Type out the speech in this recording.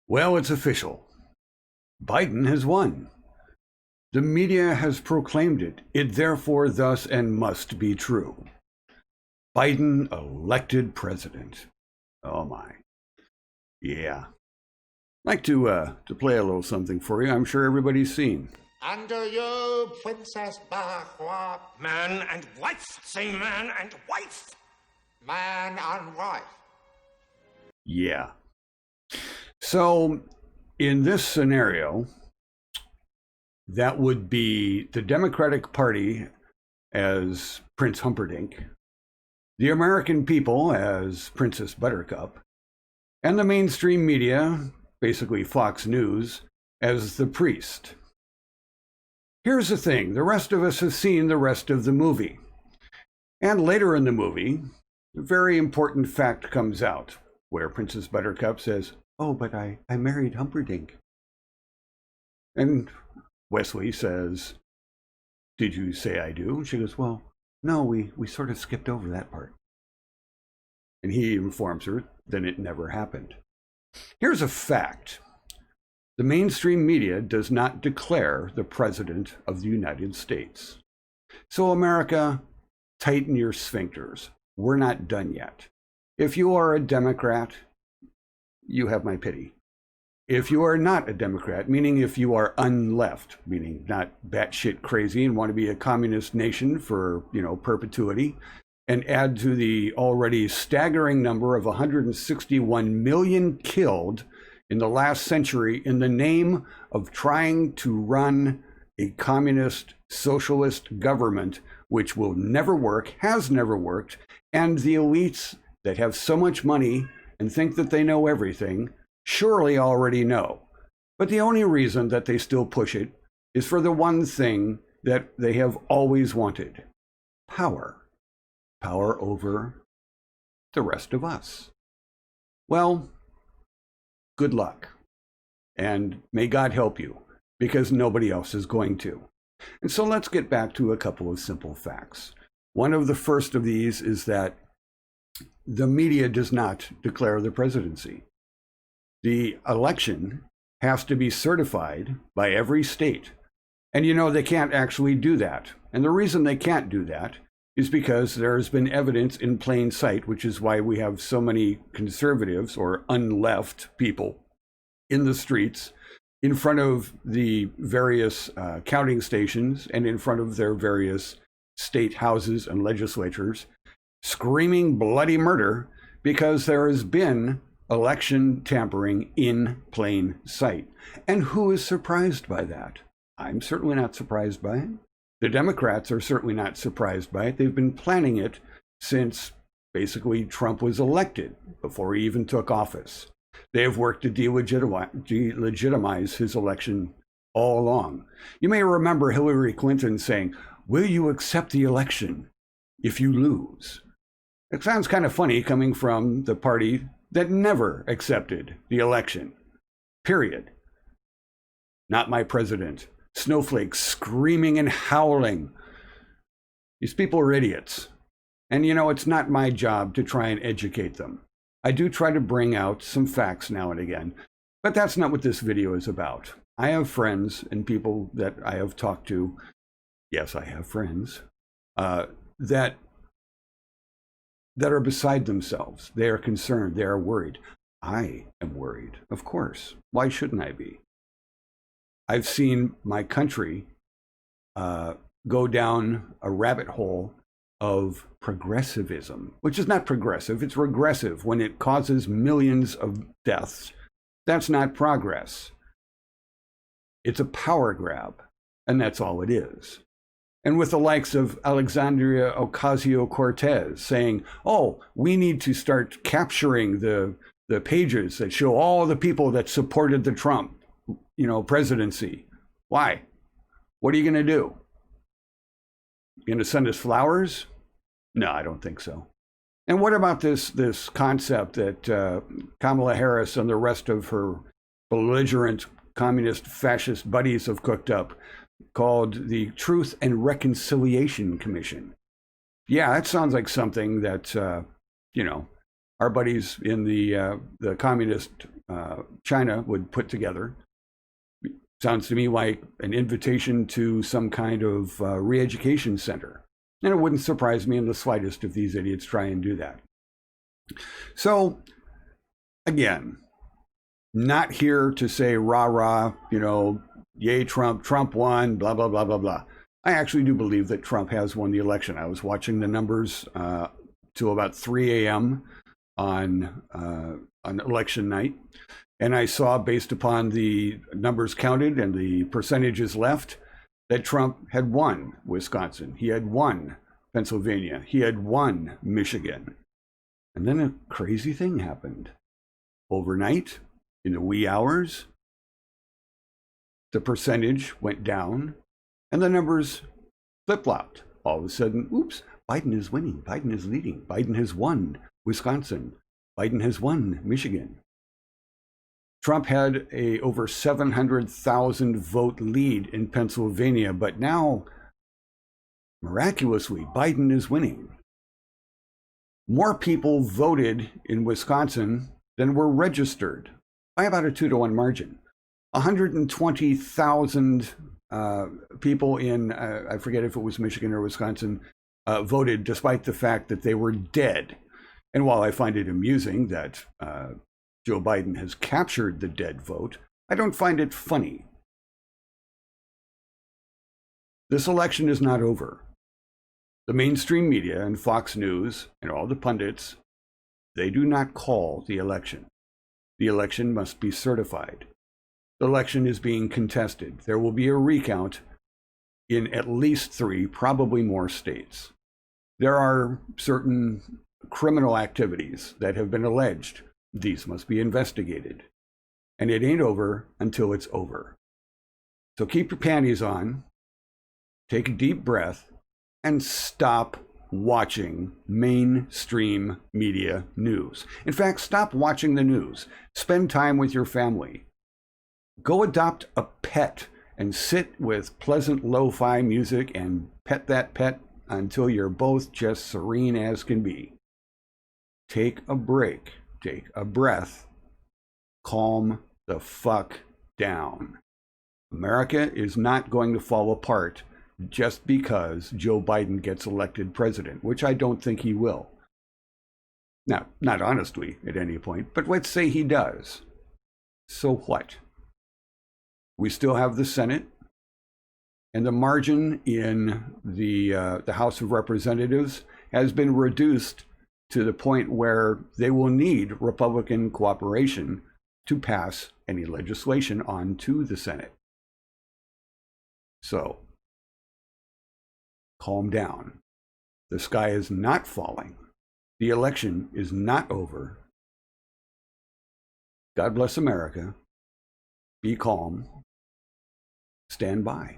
Well, it's official. Biden has won. The media has proclaimed it. It therefore thus and must be true. Biden elected president. Oh my. Yeah. I'd like to play a little something for you. I'm sure everybody's seen. Under you, Princess Bahua. Man and wife. Say man and wife. Man and wife. Yeah. So, in this scenario, that would be the Democratic Party as Prince Humperdinck, the American people as Princess Buttercup, and the mainstream media, basically Fox News, as the priest. Here's the thing, the rest of us have seen the rest of the movie. And later in the movie, a very important fact comes out, where Princess Buttercup says, "Oh, but I married Humperdinck." And Wesley says, "Did you say I do?" And she goes, "Well, no, we sort of skipped over that part." And he informs her that it never happened. Here's a fact. The mainstream media does not declare the President of the United States. So America, tighten your sphincters. We're not done yet. If you are a Democrat, you have my pity. If you are not a Democrat, meaning if you are unleft, meaning not batshit crazy and want to be a communist nation for, perpetuity, and add to the already staggering number of 161 million killed in the last century in the name of trying to run a communist socialist government, which will never work, has never worked, and the elites that have so much money and think that they know everything surely already know. But the only reason that they still push it is for the one thing that they have always wanted: power. Power over the rest of us. Well, good luck. And may God help you, because nobody else is going to. And so let's get back to a couple of simple facts. One of the first of these is that the media does not declare the presidency. The election has to be certified by every state. And they can't actually do that. And the reason they can't do that is because there has been evidence in plain sight, which is why we have so many conservatives or unleft people in the streets in front of the various counting stations and in front of their various state houses and legislatures, screaming bloody murder because there has been election tampering in plain sight. And who is surprised by that? I'm certainly not surprised by it. The Democrats are certainly not surprised by it. They've been planning it since basically Trump was elected, before he even took office. They have worked to delegitimize his election all along. You may remember Hillary Clinton saying, "Will you accept the election if you lose?" It sounds kind of funny coming from the party that never accepted the election. Period. Not my president. Snowflakes screaming and howling. These people are idiots. And it's not my job to try and educate them. I do try to bring out some facts now and again, but that's not what this video is about. I have friends and people that I have talked to. Yes, I have friends that are beside themselves. They are concerned. They are worried. I am worried, of course. Why shouldn't I be? I've seen my country go down a rabbit hole of progressivism, which is not progressive, it's regressive. When it causes millions of deaths, that's not progress. It's a power grab, and that's all it is. And with the likes of Alexandria Ocasio-Cortez saying, "Oh, we need to start capturing the pages that show all the people that supported the Trump presidency." Why? What are you going to do? You going to send us flowers? No, I don't think so. And what about this concept that Kamala Harris and the rest of her belligerent communist fascist buddies have cooked up, called the Truth and Reconciliation Commission? Yeah, that sounds like something that our buddies in the communist China would put together. Sounds to me like an invitation to some kind of re-education center. And it wouldn't surprise me in the slightest if these idiots try and do that. So, again, not here to say rah rah, yay Trump, Trump won, blah, blah, blah, blah, blah. I actually do believe that Trump has won the election. I was watching the numbers till about 3 a.m. on election night. And I saw, based upon the numbers counted and the percentages left, that Trump had won Wisconsin. He had won Pennsylvania. He had won Michigan. And then a crazy thing happened. Overnight, in the wee hours, the percentage went down and the numbers flip-flopped. All of a sudden, oops, Biden is winning. Biden is leading. Biden has won Wisconsin. Biden has won Michigan. Trump had a over 700,000 vote lead in Pennsylvania, but now, miraculously, Biden is winning. More people voted in Wisconsin than were registered by about a 2-to-1 margin. 120,000 people in, I forget if it was Michigan or Wisconsin, voted despite the fact that they were dead. And while I find it amusing that Joe Biden has captured the dead vote, I don't find it funny. This election is not over. The mainstream media and Fox News and all the pundits, they do not call the election. The election must be certified. The election is being contested. There will be a recount in at least 3, probably more states. There are certain criminal activities that have been alleged. These must be investigated. And it ain't over until it's over. So keep your panties on, take a deep breath, and stop watching mainstream media news. In fact, stop watching the news. Spend time with your family. Go adopt a pet and sit with pleasant lo-fi music and pet that pet until you're both just serene as can be. Take a break. Take a breath. Calm the fuck down. America is not going to fall apart just because Joe Biden gets elected president, which I don't think he will. Now, not honestly at any point, but let's say he does. So what? We still have the Senate, and the margin in the House of Representatives has been reduced to the point where they will need Republican cooperation to pass any legislation on to the Senate. So, calm down. The sky is not falling. The election is not over. God bless America. Be calm. Stand by.